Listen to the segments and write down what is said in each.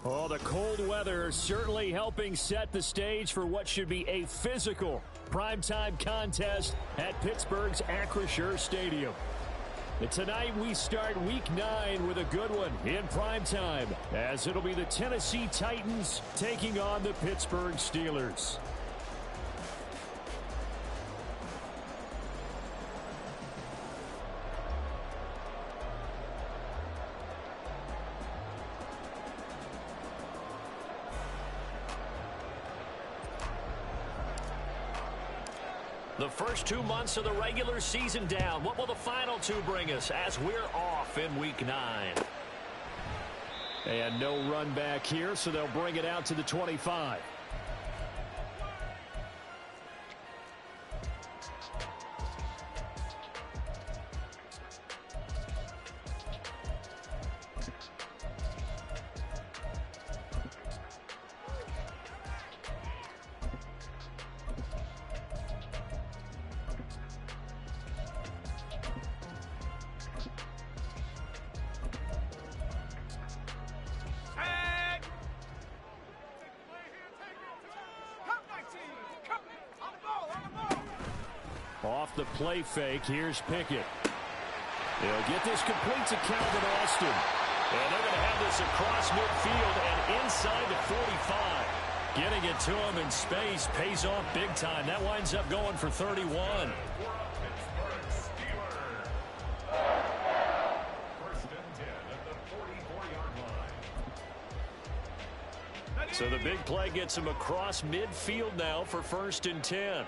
Oh, the cold weather certainly helping set the stage for what should be a physical primetime contest at Pittsburgh's Acrisure Stadium. And tonight we start Week 9 with a good one in primetime, as it'll be the Tennessee Titans taking on the Pittsburgh Steelers. The first 2 months of the regular season down. What will the final 2 bring us as we're off in Week 9? And no run back here, so they'll bring it out to the 25. Off the play fake, here's Pickett. They'll get this complete to Calvin Austin. And they're going to have this across midfield and inside the 45. Getting it to him in space pays off big time. That winds up going for 31. So the big play gets him across midfield now for 1st and 10.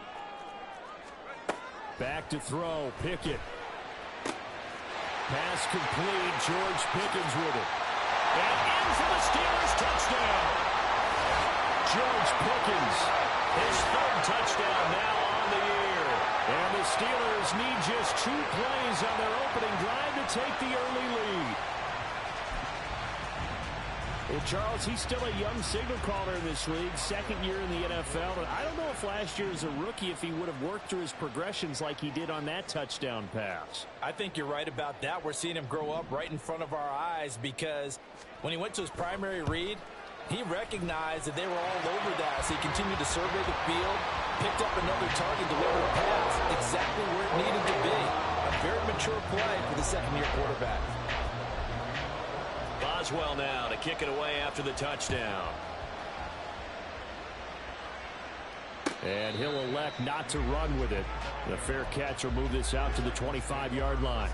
Back to throw, Pickett. Pass complete, George Pickens with it. And in for the Steelers touchdown. George Pickens, his 3rd touchdown now on the year. And the Steelers need just 2 plays on their opening drive to take the early lead. Well, Charles, he's still a young signal caller in this league, 2nd year in the NFL. And I don't know if last year as a rookie, if he would have worked through his progressions like he did on that touchdown pass. I think you're right about that. We're seeing him grow up right in front of our eyes, because when he went to his primary read, he recognized that they were all over that. So he continued to survey the field, picked up another target, delivered a pass exactly where it needed to be. A very mature play for the 2nd-year quarterback. Boswell now to kick it away after the touchdown. And he'll elect not to run with it. The fair catch will move this out to the 25-yard line.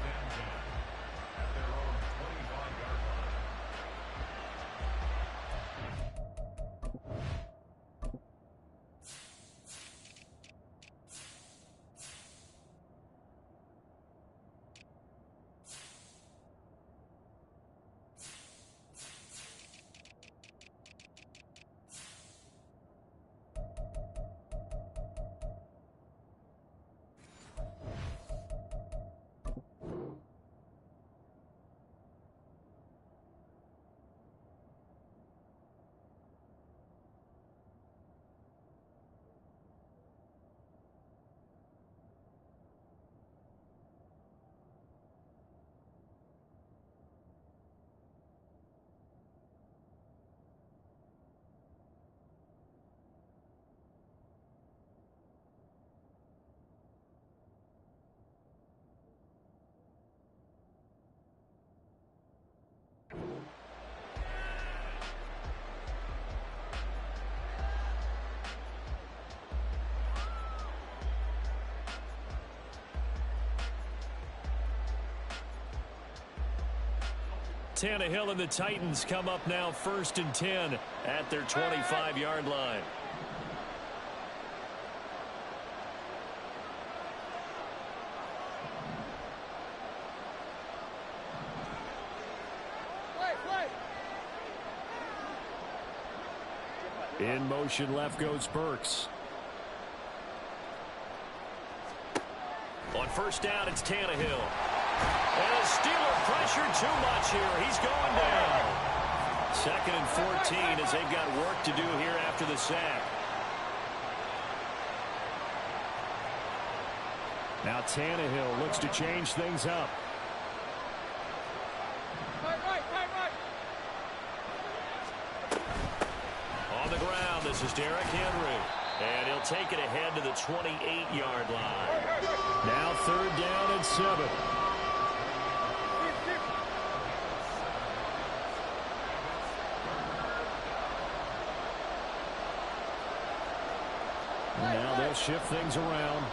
Tannehill and the Titans come up now 1st and 10 at their 25-yard line. In motion left goes Burks. On 1st down, it's Tannehill. And the Steeler pressure too much here. He's going down. 2nd and 14 as they've got work to do here after the sack. Now Tannehill looks to change things up. This is Derrick Henry. And he'll take it ahead to the 28-yard line. Now 3rd down and 7. Now they'll shift things around.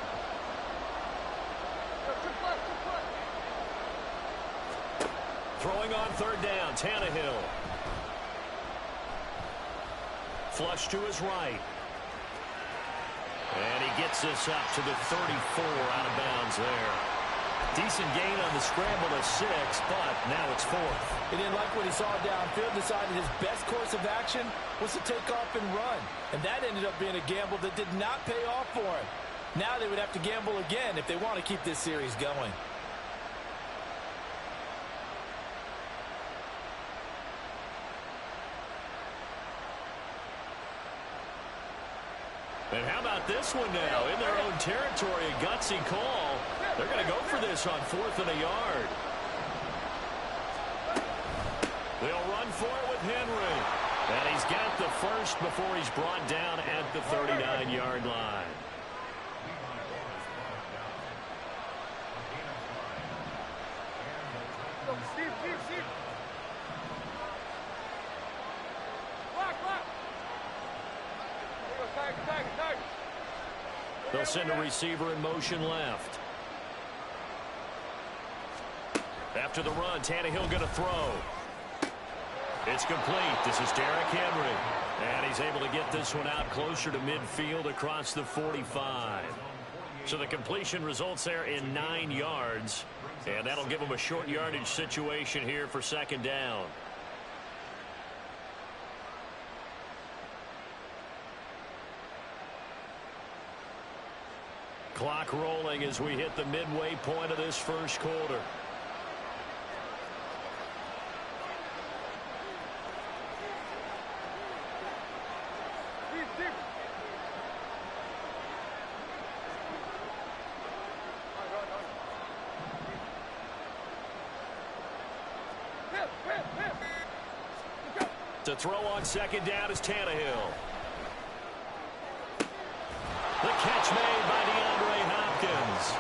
Throwing on 3rd down, Tannehill. Flush to his right. And he gets this up to the 34, out of bounds there. Decent gain on the scramble of 6, but now it's 4th. He didn't like what he saw downfield, decided his best course of action was to take off and run. And that ended up being a gamble that did not pay off for him. Now they would have to gamble again if they want to keep this series going. And how about this one now? In their own territory, a gutsy call. They're going to go for this on 4th and a yard. They'll run for it with Henry. And he's got the first before he's brought down at the 39-yard line. They'll send a receiver in motion left. After the run, Tannehill going to throw. It's complete. This is Derrick Henry. And he's able to get this one out closer to midfield across the 45. So the completion results there in 9 yards. And that'll give him a short yardage situation here for 2nd down. Clock rolling as we hit the midway point of this first quarter. To throw on 2nd down is Tannehill. The catch made by DeAndre Hopkins.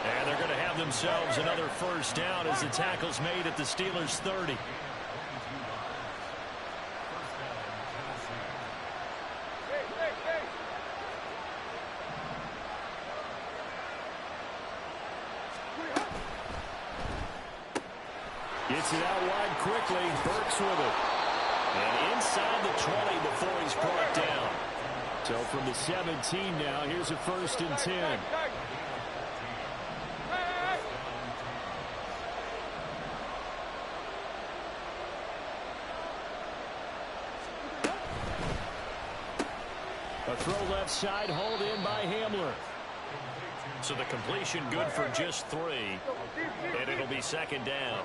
And they're going to have themselves another 1st down as the tackle's made at the Steelers' 30. Gets it out wide quickly. Burks with it. And inside the 20 before he's brought down. So from the 17 now, here's a 1st and 10. A throw left side, hauled in by Hamler. So the completion good for just 3. And it'll be 2nd down.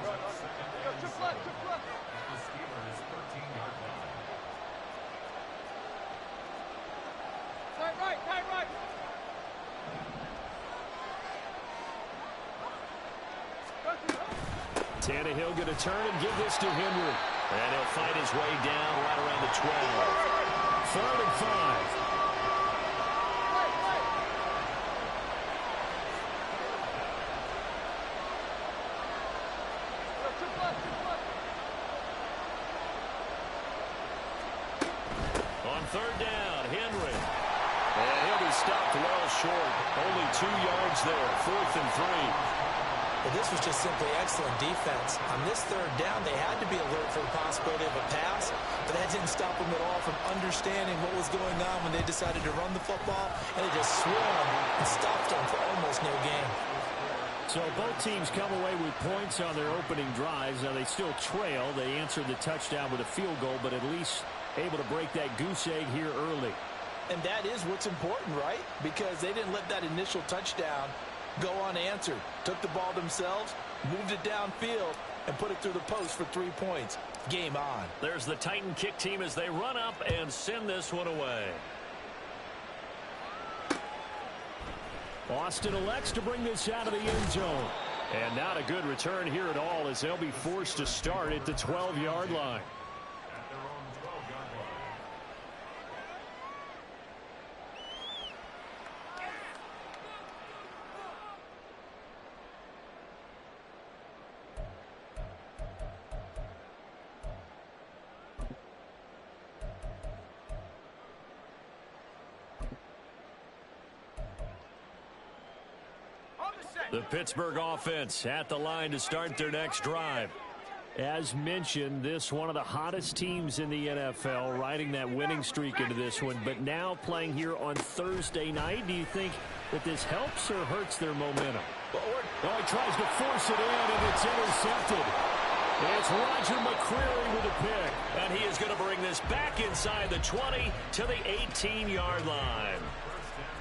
Tannehill going to turn and give this to Henry. And he'll fight his way down right around the 12. 3rd and 5. On 3rd down, Henry. And he'll be stopped well short. Only 2 yards there. 4th and 3. But this was just simply excellent defense. On this 3rd down, they had to be alert for the possibility of a pass, but that didn't stop them at all from understanding what was going on when they decided to run the football, and they just swung and stopped them for almost no gain. So both teams come away with points on their opening drives. Now they still trail. They answered the touchdown with a field goal, but at least able to break that goose egg here early. And that is what's important, right? Because they didn't let that initial touchdown go unanswered. Took the ball themselves, moved it downfield, and put it through the post for 3 points. Game on. There's the Titan kick team as they run up and send this one away. Austin elects to bring this out of the end zone. And not a good return here at all as they'll be forced to start at the 12-yard line. The Pittsburgh offense at the line to start their next drive. As mentioned, this one of the hottest teams in the NFL, riding that winning streak into this one, but now playing here on Thursday night. Do you think that this helps or hurts their momentum? Oh, he tries to force it in, and it's intercepted. It's Roger McCreary with a pick. And he is going to bring this back inside the 20 to the 18-yard line.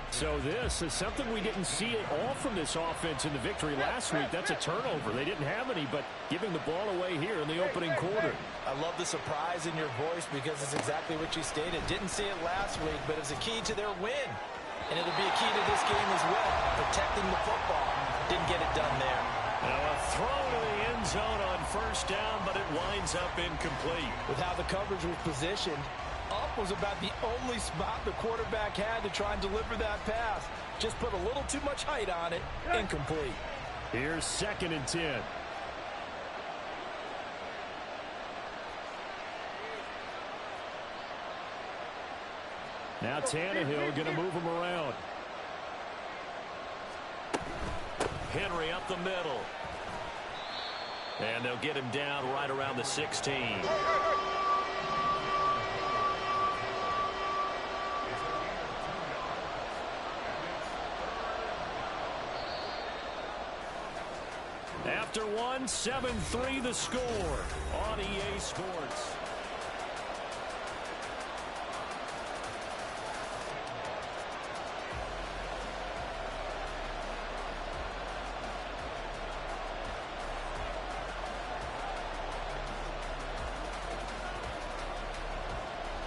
So this is something we didn't see at all from this offense in the victory last week. That's a turnover. They didn't have any, but giving the ball away here in the opening quarter. I love the surprise in your voice because it's exactly what you stated. Didn't see it last week, but it's a key to their win. And it'll be a key to this game as well, protecting the football. Didn't get it done there. Now a throw to the end zone on first down, but it winds up incomplete. With how the coverage was positioned, up was about the only spot the quarterback had to try and deliver that pass. Just put a little too much height on it. Incomplete. Here's 2nd and 10. Now Tannehill going to move him around. Henry up the middle. And they'll get him down right around the 16. After one, 7-3 the score on EA Sports.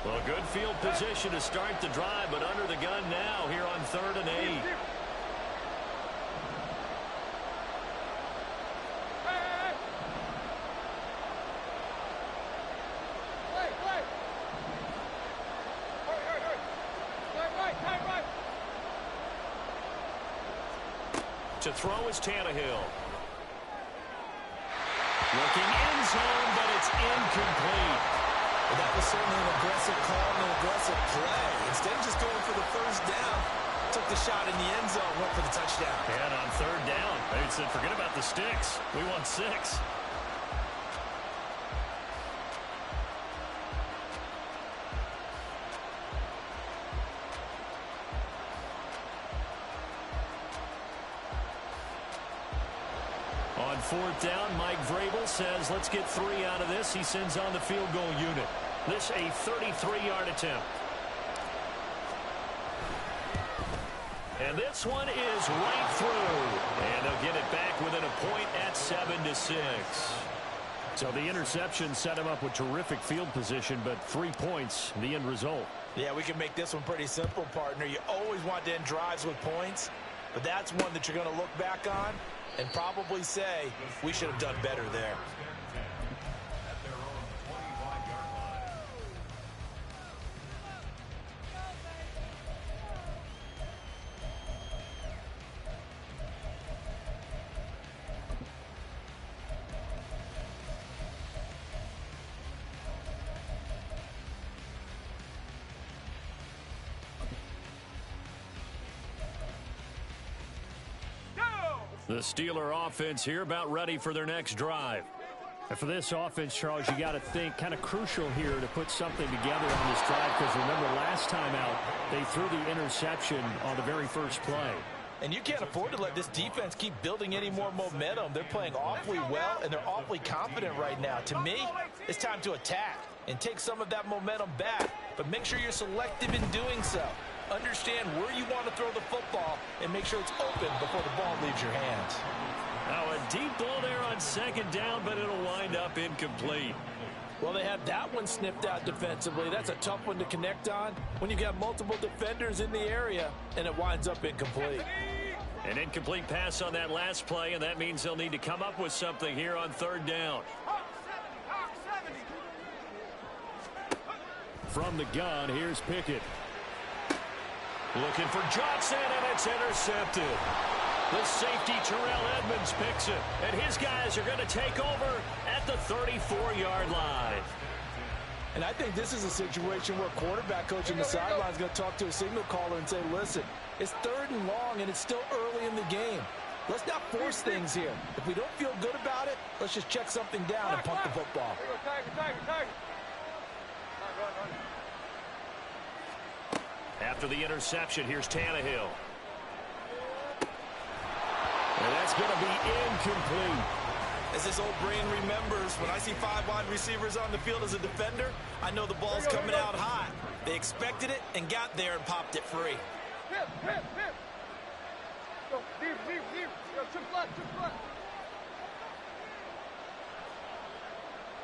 Well, good field position to start the drive, but under the gun now here on 3rd and 8. To throw is Tannehill. Looking end zone, but it's incomplete. Well, that was certainly an aggressive call and an aggressive play. Instead of just going for the first down, took the shot in the end zone, went for the touchdown. And on 3rd down, they said, forget about the sticks. We want 6. On 4th down, Mike Vrabel says, let's get 3 out of this. He sends on the field goal unit. This a 33-yard attempt. And this one is right through. And they'll get it back within a point at 7-6. So the interception set him up with terrific field position, but 3 points, the end result. Yeah, we can make this one pretty simple, partner. You always want to end drives with points, but that's one that you're going to look back on and probably say, we should have done better there. The Steeler offense here about ready for their next drive. And for this offense, Charles, you got to think kind of crucial here to put something together on this drive, because remember last time out, they threw the interception on the very first play. And you can't afford to let this defense keep building any more momentum. They're playing awfully well, and they're awfully confident right now. To me, it's time to attack and take some of that momentum back, but make sure you're selective in doing so. Understand where you want to throw the football and make sure it's open before the ball leaves your hands. Now a deep ball there on 2nd down, but it'll wind up incomplete. Well, they had that one sniffed out defensively. That's a tough one to connect on when you've got multiple defenders in the area, and it winds up incomplete. An incomplete pass on that last play, and that means they'll need to come up with something here on 3rd down. From the gun, here's Pickett. Looking for Johnson, and it's intercepted. The safety, Terrell Edmonds, picks it. And his guys are going to take over at the 34-yard line. And I think this is a situation where quarterback coach in the sideline is going to talk to a signal caller and say, listen, it's 3rd and long, and it's still early in the game. let's not force things here. If we don't feel good about it, let's just check something down and punt the football. After the interception, here's Tannehill. And that's going to be incomplete. As this old brain remembers, when I see 5 wide receivers on the field as a defender, I know the ball's coming out hot. They expected it and got there and popped it free. Go, deep. Go, chip left.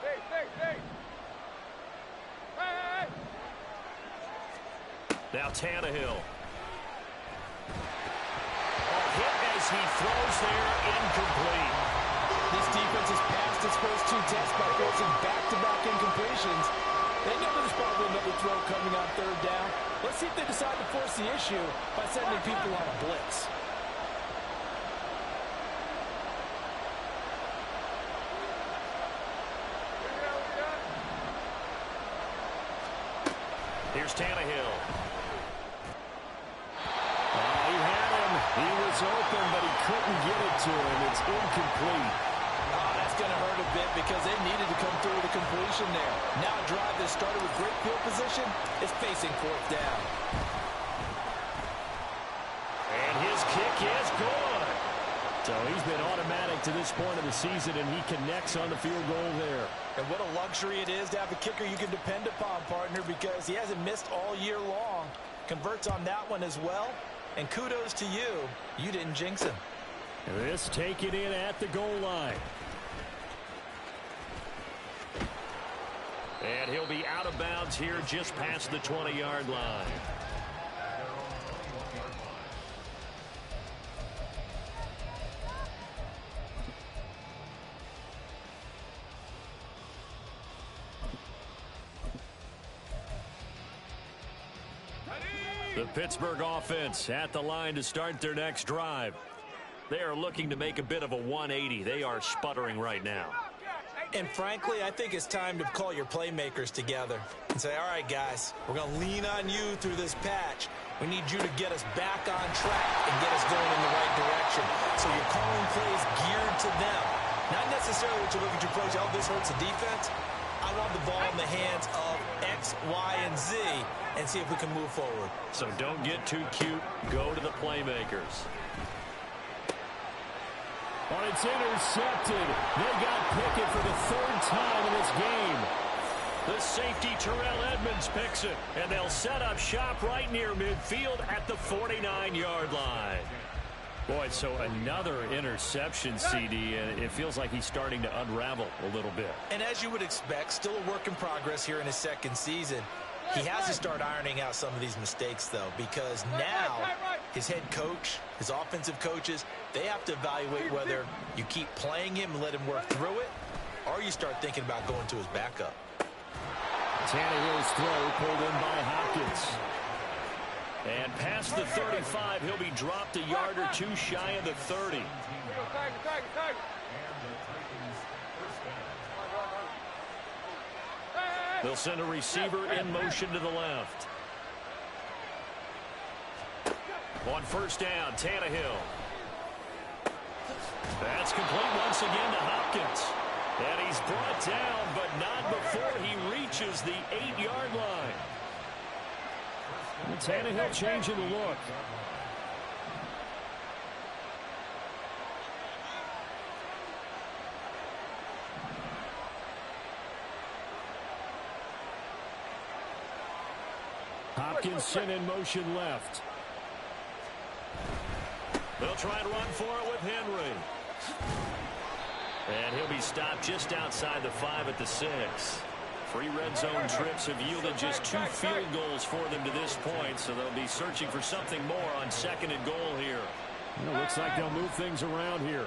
Hey. Hey. Now Tannehill. Hit as he throws there, incomplete. This defense has passed its first 2 tests by forcing back-to-back incompletions. They know there's probably another throw coming on 3rd down. Let's see if they decide to force the issue by sending people on a blitz. Here's Tannehill. He had him. He was open, but he couldn't get it to him. It's incomplete. That's going to hurt a bit because they needed to come through with a completion there. Now a drive that started with great field position is facing 4th down. And his kick is good. So he's been automatic to this point of the season, and he connects on the field goal there. And what a luxury it is to have a kicker you can depend upon, partner, because he hasn't missed all year long. Converts on that one as well. And kudos to you. You didn't jinx him. This taken in at the goal line. And he'll be out of bounds here just past the 20-yard line. The Pittsburgh offense at the line to start their next drive. They are looking to make a bit of a 180. They are sputtering right now. And frankly, I think it's time to call your playmakers together and say, all right, guys, we're going to lean on you through this patch. We need you to get us back on track and get us going in the right direction. So you're calling plays geared to them. Not necessarily what you look at your plays, oh, this hurts the defense. I want the ball in the hands of X, Y, and Z and see if we can move forward. So don't get too cute. Go to the playmakers. Oh, it's intercepted. They got Pickett for the 3rd time in this game. The safety Terrell Edmonds picks it, and they'll set up shop right near midfield at the 49-yard line. Boy, so another interception, CD, and it feels like he's starting to unravel a little bit. And as you would expect, still a work in progress here in his 2nd season. He has to start ironing out some of these mistakes, though, because now his head coach, his offensive coaches, they have to evaluate whether you keep playing him and let him work through it, or you start thinking about going to his backup. Tannehill's throw pulled in by Hopkins. And past the 35, he'll be dropped a yard or 2 shy of the 30. They'll send a receiver in motion to the left. On 1st down, Tannehill. That's complete once again to Hopkins. And he's brought down, but not before he reaches the 8-yard line. And Tannehill changing the look. Hopkinson in motion left. They'll try and run for it with Henry. And he'll be stopped just outside the 5 at the 6. 3 red zone trips have yielded just 2 field goals for them to this point, so they'll be searching for something more on 2nd and goal here. Well, looks like they'll move things around here.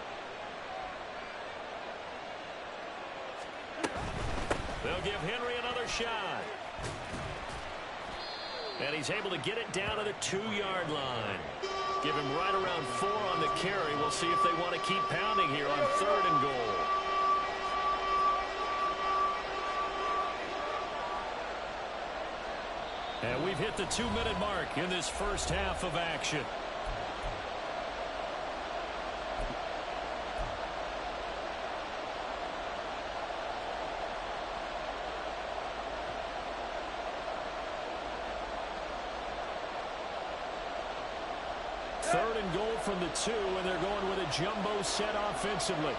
They'll give Henry another shot. And he's able to get it down to the 2-yard line. Give him right around 4 on the carry. We'll see if they want to keep pounding here on 3rd and goal. And we've hit the 2-minute mark in this first half of action. from the 2, and they're going with a jumbo set offensively.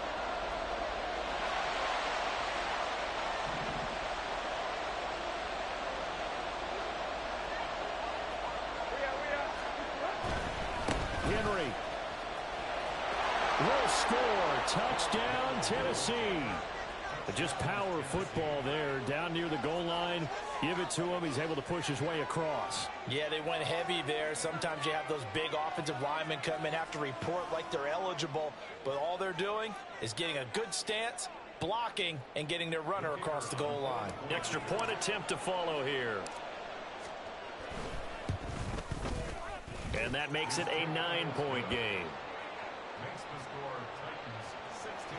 Henry will score. Touchdown, Tennessee. Just power football there down near the goal line. Give it to him. He's able to push his way across. Yeah, they went heavy there. Sometimes you have those big offensive linemen come in, have to report like they're eligible, but all they're doing is getting a good stance, blocking, and getting their runner across the goal line. Extra point attempt to follow here. And that makes it a 9-point game. Makes the score Titans 16,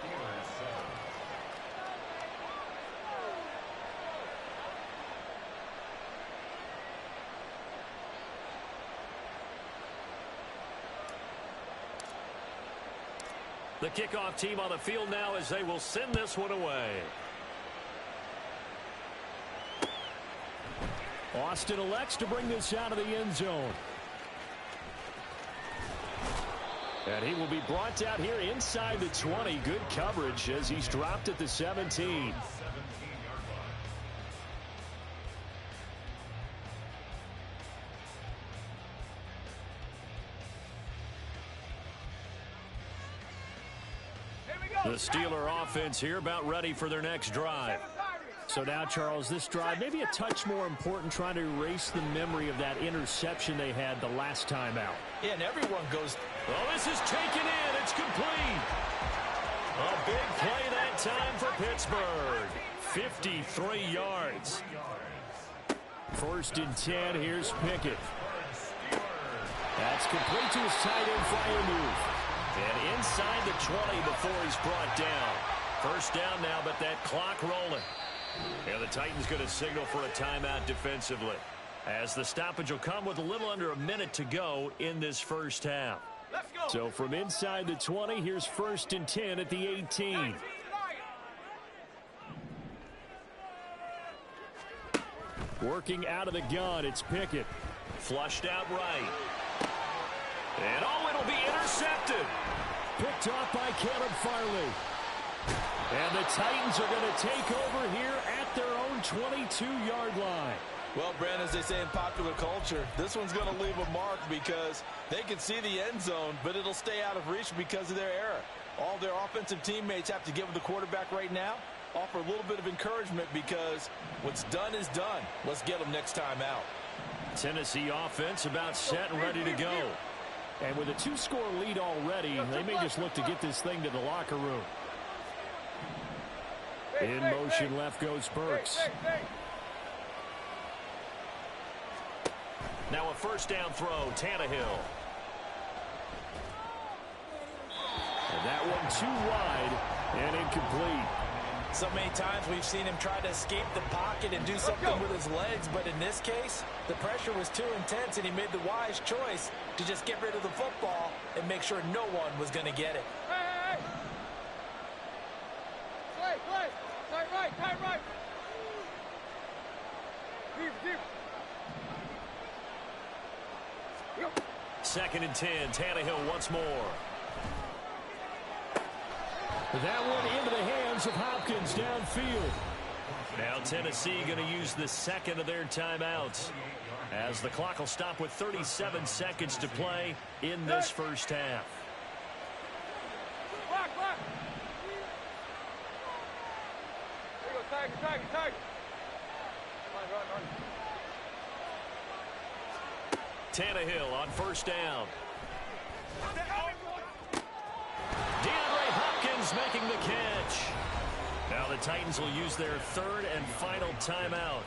Steelers 7. The kickoff team on the field now as they will send this one away. Austin elects to bring this out of the end zone. And he will be brought down here inside the 20. Good coverage as he's dropped at the 17. The Steeler offense here about ready for their next drive. So now, Charles, this drive maybe a touch more important, trying to erase the memory of that interception they had the last time out. Yeah, and everyone goes. Oh, this is taken in. It's complete. A big play that time for Pittsburgh. 53 yards. 1st and 10. Here's Pickett. That's complete to his tight end Freiermuth. And inside the 20 before he's brought down. 1st down now, but that clock rolling. And the Titans going to signal for a timeout defensively, as the stoppage will come with a little under a minute to go in this 1st half. So from inside the 20, here's 1st and 10 at the 18. Working out of the gun, it's Pickett. Flushed out right. And oh, it'll be intercepted. Picked off by Caleb Farley. And the Titans are going to take over here at their own 22-yard line. Well, Brandon, as they say in popular culture, this one's going to leave a mark because they can see the end zone, but it'll stay out of reach because of their error. All their offensive teammates have to give the quarterback right now, offer a little bit of encouragement because what's done is done. Let's get them next time out. Tennessee offense about set and ready to go. And with a 2-score lead already, they may just look to get this thing to the locker room. In motion, left goes Burks. Now a 1st down throw, Tannehill. And that one too wide and incomplete. So many times we've seen him try to escape the pocket and do something with his legs, but in this case, the pressure was too intense and he made the wise choice to just get rid of the football and make sure no one was going to get it. Hey! Play! Tight right! Deep. 2nd and 10, Tannehill once more. That one into the hands of Hopkins downfield. Now Tennessee going to use the 2nd of their timeouts, as the clock will stop with 37 seconds to play in this 1st half. Block! There you go, tag. Run. Tannehill on 1st down. DeAndre Hopkins making the catch. Now the Titans will use their 3rd and final timeout,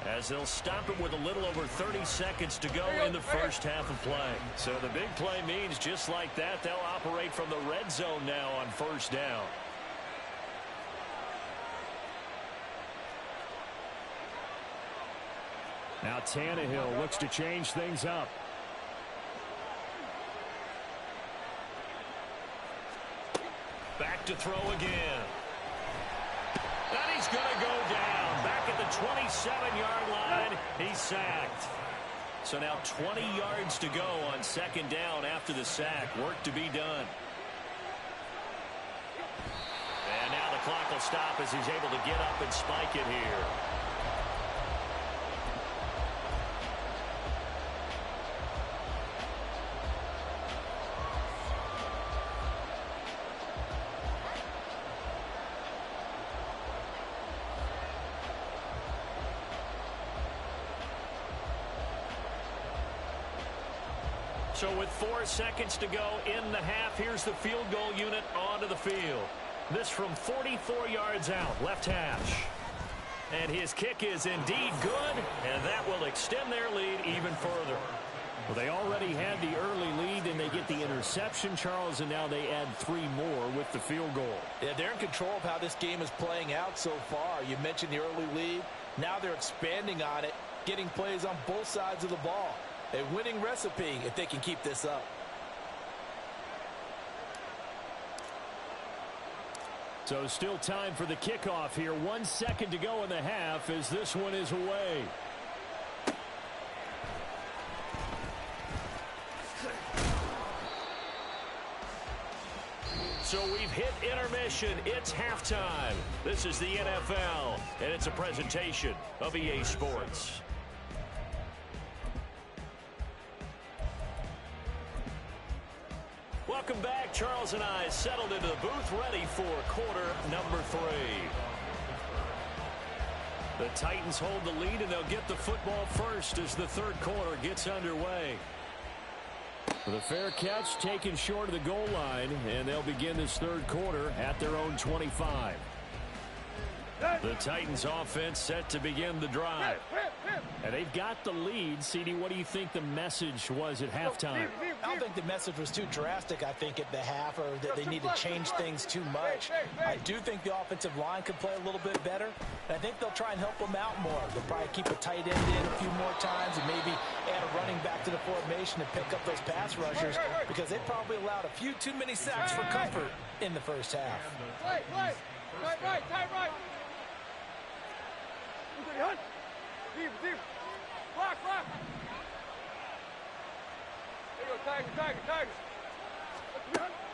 as they'll stop it with a little over 30 seconds to go in the 1st half of play. So the big play means just like that, they'll operate from the red zone now on 1st down. Now Tannehill looks to change things up. Back to throw again. And he's going to go down. Back at the 27-yard line. He's sacked. So now 20 yards to go on second down after the sack. Work to be done. And now the clock will stop as he's able to get up and spike it here. So with 4 seconds to go in the half, here's the field goal unit onto the field. This from 44 yards out, left hash. And his kick is indeed good, and that will extend their lead even further. Well, they already had the early lead, and they get the interception, Charles, and now they add 3 more with the field goal. Yeah, they're in control of how this game is playing out so far. You mentioned the early lead. Now they're expanding on it, getting plays on both sides of the ball. A winning recipe if they can keep this up. So still time for the kickoff here. 1 second to go in the half as this one is away. So we've hit intermission. It's halftime. This is the NFL, and it's a presentation of EA Sports. Welcome back. Charles and I settled into the booth, ready for quarter number 3. The Titans hold the lead, and they'll get the football first as the third quarter gets underway. The fair catch taken short of the goal line, and they'll begin this third quarter at their own 25. The Titans offense set to begin the drive. And they've got the lead. CD, what do you think the message was at halftime? I don't think the message was too drastic, I think, at the half, or that they need to change things too much. I do think the offensive line could play a little bit better, and I think they'll try and help them out more. They'll probably keep a tight end in a few more times and maybe add a running back to the formation and pick up those pass rushers, because they probably allowed a few too many sacks for comfort in the first half. Play. Tight right. Deep. Block. There you go, Tiger.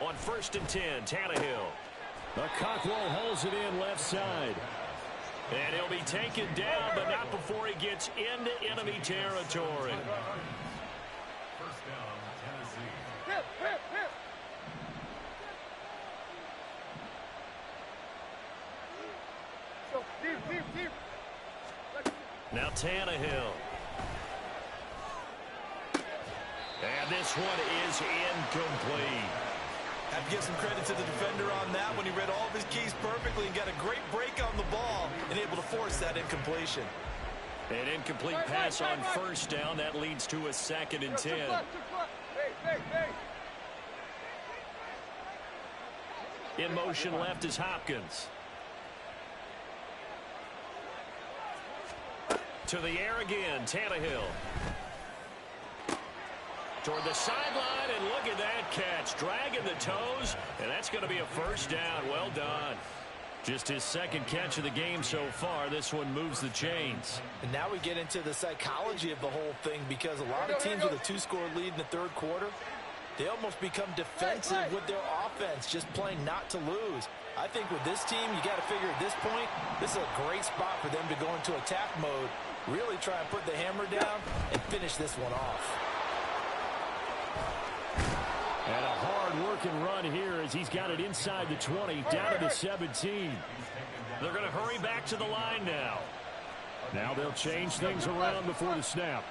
On 1st and 10, Tannehill. The Cockrell holds it in left side. And he'll be taken down, but not before he gets into enemy territory. First down, Tennessee. Hip. So, deep. Now Tannehill. And this one is incomplete. Have to give some credit to the defender on that one. He read all of his keys perfectly and got a great break on the ball and able to force that incompletion. An incomplete pass on first down. That leads to a 2nd and 10. In motion left is Hopkins. To the air again, Tannehill. Toward the sideline, and look at that catch. Dragging the toes, and that's going to be a first down. Well done. Just his 2nd catch of the game so far. This one moves the chains. And now we get into the psychology of the whole thing, because a lot of teams with a 2-score lead in the third quarter, they almost become defensive with their offense, just playing not to lose. I think with this team, you got to figure at this point, this is a great spot for them to go into attack mode, really try and put the hammer down and finish this one off. And a hard-working run here as he's got it inside the 20, down to the 17. They're going to hurry back to the line now. Now they'll change things around before the snap.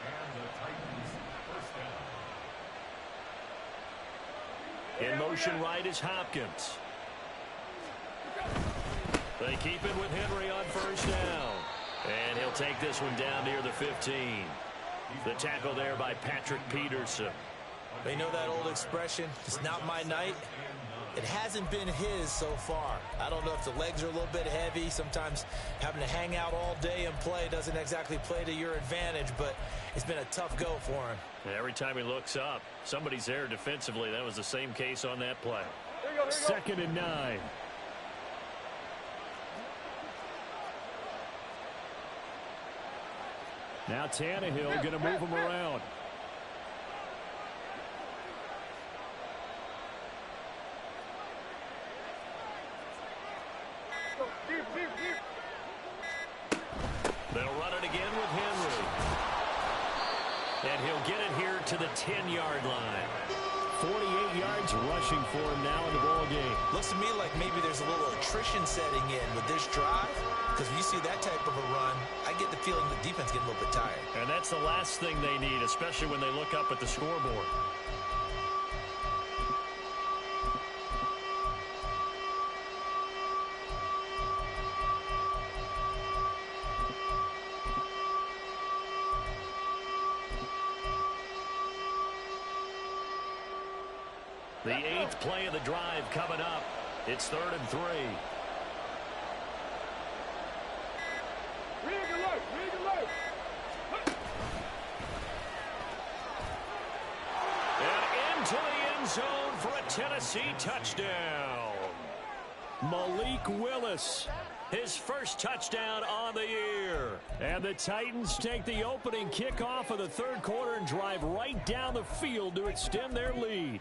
In motion right is Hopkins. They keep it with Henry on first down. And he'll take this one down near the 15. The tackle there by Patrick Peterson. They know that old expression, it's not my night. It hasn't been his so far. I don't know if the legs are a little bit heavy. Sometimes having to hang out all day and play doesn't exactly play to your advantage, but it's been a tough go for him. Every time he looks up, somebody's there defensively. That was the same case on that play. 2nd and 9. Now Tannehill going to move him around. They'll run it again with Henry. And he'll get it here to the 10-yard line. 48 yards rushing for him now in the ball game. Looks to me like maybe there's a little attrition setting in with this drive. Because when you see that type of a run, I get the feeling the defense getting a little bit tired. And that's the last thing they need, especially when they look up at the scoreboard. The 8th play of the drive coming up. It's 3rd and 3. And into the end zone for a Tennessee touchdown. Malik Willis, his first touchdown on the year. And the Titans take the opening kickoff of the 3rd quarter and drive right down the field to extend their lead.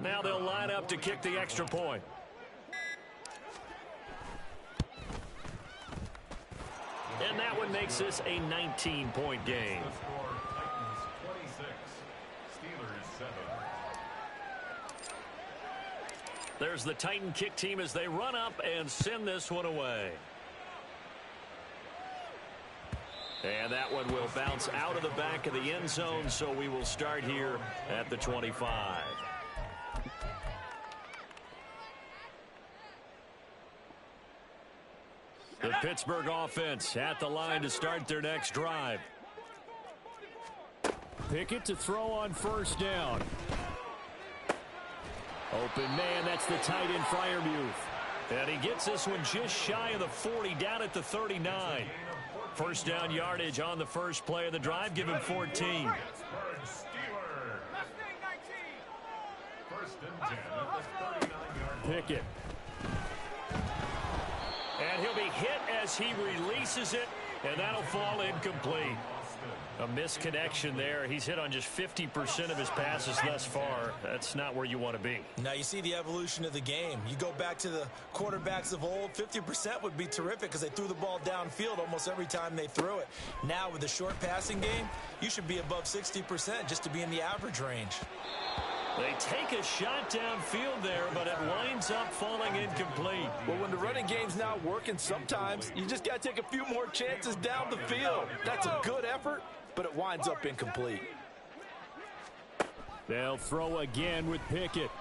Now they'll line up to kick the extra point. And that one makes this a 19-point game. The score, Titans 26, Steelers 7. There's the Titan kick team as they run up and send this one away. And that one will bounce out of the back of the end zone, so we will start here at the 25. The Pittsburgh offense at the line to start their next drive. Pickett to throw on 1st down. Open man, that's the tight end Freiermuth. And he gets this one just shy of the 40, down at the 39. 1st down yardage on the first play of the drive, give him 14. Steelers. 1st and 10 at the 39-yard line. Pickett. And he'll be hit as he releases it, and that'll fall incomplete. A misconnection there. He's hit on just 50% of his passes thus far. That's not where you want to be. Now you see the evolution of the game. You go back to the quarterbacks of old, 50% would be terrific because they threw the ball downfield almost every time they threw it. Now with the short passing game, you should be above 60% just to be in the average range. They take a shot downfield there, but it winds up falling incomplete. Well, when the running game's not working, sometimes you just got to take a few more chances down the field. That's a good effort, but it winds up incomplete. They'll throw again with Pickett.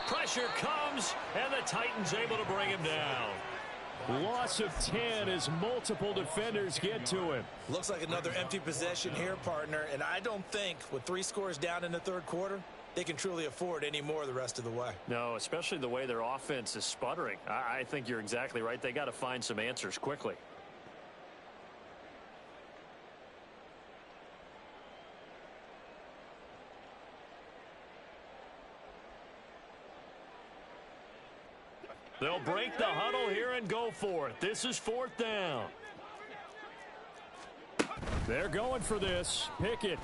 Pressure comes, and the Titans able to bring him down. Loss of 10 as multiple defenders get to him. Looks like another empty possession here, partner, and I don't think with 3 scores down in the 3rd quarter, they can truly afford any more the rest of the way. No, especially the way their offense is sputtering. I think you're exactly right. They got to find some answers quickly. They'll break the huddle here and go for it. This is 4th down. They're going for this. Pickett.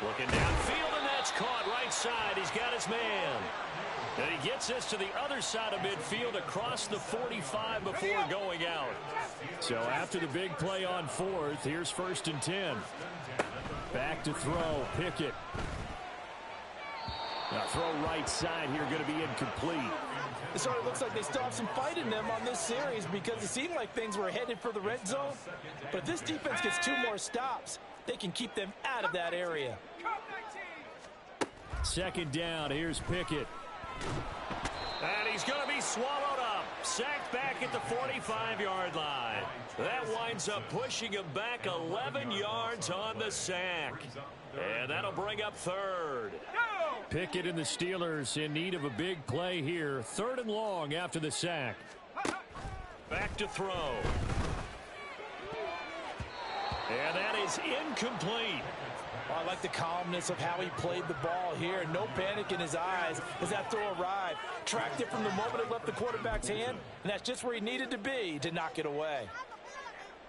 Looking downfield, and that's caught right side. He's got his man. And he gets this to the other side of midfield across the 45 before going out. So after the big play on 4th, here's 1st and 10. Back to throw. Pickett. Now throw right side here, going to be incomplete. It sort of looks like they still have some fight in them on this series because it seemed like things were headed for the red zone. But if this defense gets 2 more stops, they can keep them out of that area. 2nd down, here's Pickett. And he's going to be swallowed up. Sacked back at the 45-yard line. That winds up pushing him back 11 yards on the sack. And that'll bring up third. Pickett and the Steelers in need of a big play here. 3rd and long after the sack. Back to throw. And that is incomplete. Well, I like the calmness of how he played the ball here. No panic in his eyes as that throw arrived. Tracked it from the moment it left the quarterback's hand, and that's just where he needed to be to knock it away.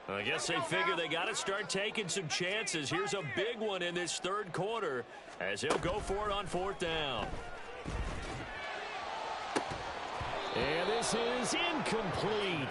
I guess they figure they got to start taking some chances. Here's a big one in this 3rd quarter as he'll go for it on 4th down. And this is incomplete.